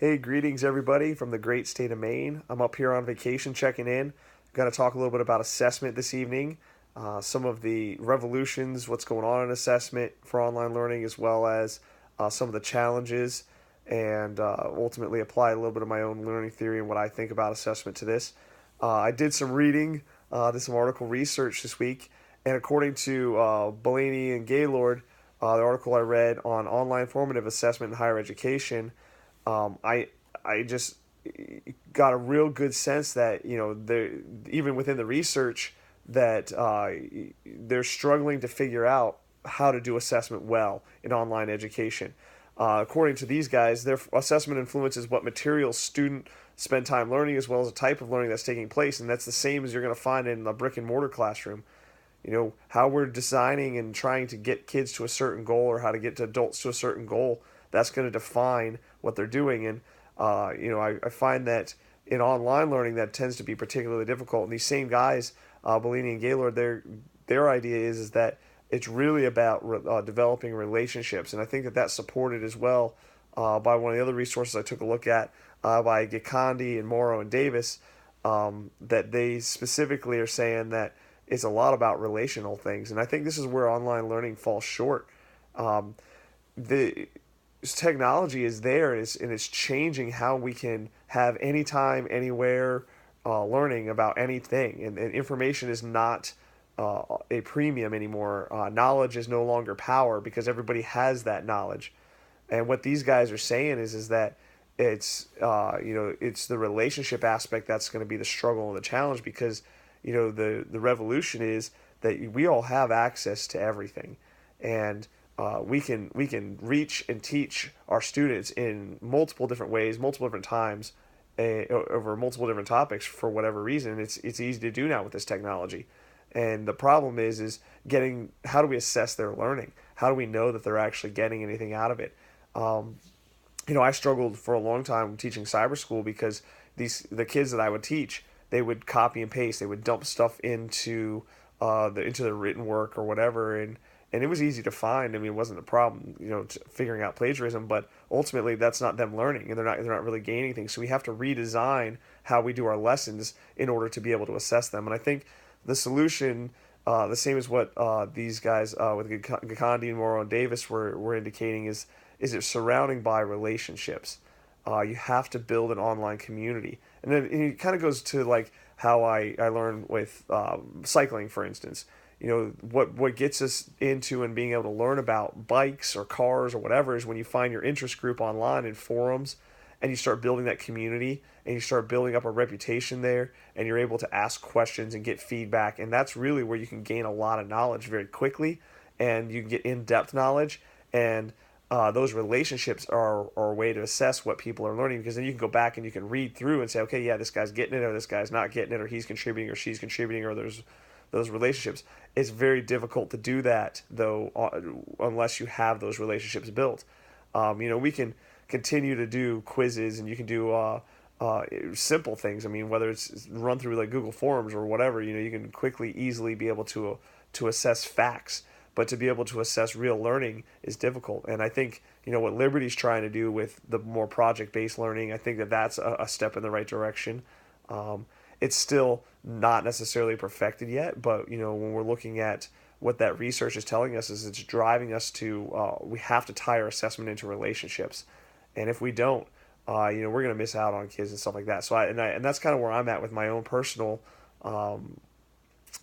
Hey, greetings everybody from the great state of Maine. I'm up here on vacation checking in. Going to talk a little bit about assessment this evening, some of the revolutions, what's going on in assessment for online learning, as well as some of the challenges, and ultimately apply a little bit of my own learning theory and what I think about assessment to this. I did some reading, did some article research this week, and according to Bellany and Gaylord, the article I read on online formative assessment in higher education, um, I I just got a real good sense that even within the research that they're struggling to figure out how to do assessment well in online education. According to these guys, their assessment influences what materials students spend time learning as well as the type of learning that's taking place, and that's the same as you're going to find in a brick and mortar classroom. How we're designing and trying to get kids to a certain goal or how to get to adults to a certain goal, that's going to define what they're doing. And I find that in online learning that tends to be particularly difficult. And these same guys, Bellini and Gaylord, their idea is that it's really about developing relationships. And I think that that's supported as well by one of the other resources I took a look at, by Gikandi and Morrow and Davis, that they specifically are saying that it's a lot about relational things. And I think this is where online learning falls short. Um, the technology is there, and it's changing how we can have anytime, anywhere learning about anything. And information is not a premium anymore. Knowledge is no longer power because everybody has that knowledge. And what these guys are saying is that it's the relationship aspect that's going to be the struggle and the challenge, because the revolution is that we all have access to everything, and we can reach and teach our students in multiple different ways, multiple different times, over multiple different topics for whatever reason. It's easy to do now with this technology, and the problem is getting, how do we assess their learning? How do we know that they're actually getting anything out of it? Um, I struggled for a long time teaching cyber school because the kids that I would teach, they would copy and paste, they would dump stuff into the written work or whatever, and it was easy to find. I mean, it wasn't a problem, figuring out plagiarism, but ultimately that's not them learning, and they're not really gaining anything. So we have to redesign how we do our lessons in order to be able to assess them. And I think the solution, the same as what these guys with Gandhi and Morrow and Davis were indicating, is it surrounding by relationships. You have to build an online community. And then it kind of goes to like how I learned with cycling, for instance. What gets us into and being able to learn about bikes or cars or whatever is when you find your interest group online in forums, and you start building that community, and you start building up a reputation there, and you're able to ask questions and get feedback. And that's really where you can gain a lot of knowledge very quickly, and you can get in-depth knowledge. And those relationships are a way to assess what people are learning, because then you can go back and you can read through and say, okay, yeah, this guy's getting it, or this guy's not getting it, or he's contributing or she's contributing, or there's those relationships. It's very difficult to do that, though, unless you have those relationships built. We can continue to do quizzes, and you can do simple things. I mean, whether it's run through like Google Forms or whatever, you can quickly, easily be able to assess facts. But to be able to assess real learning is difficult. And I think what Liberty's trying to do with the more project-based learning, I think that that's a step in the right direction. It's still not necessarily perfected yet, but when we're looking at what that research is telling us, is it's driving us to we have to tie our assessment into relationships, and if we don't, we're going to miss out on kids and stuff like that. So and that's kind of where I'm at with my own personal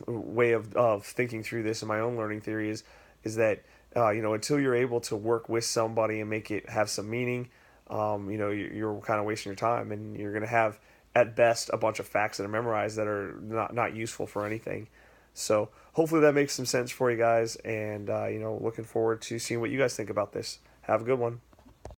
way of thinking through this, and my own learning theory is that until you're able to work with somebody and make it have some meaning, you're kind of wasting your time, and you're going to have at best a bunch of facts that are memorized that are not useful for anything. So hopefully that makes some sense for you guys, and looking forward to seeing what you guys think about this. Have a good one.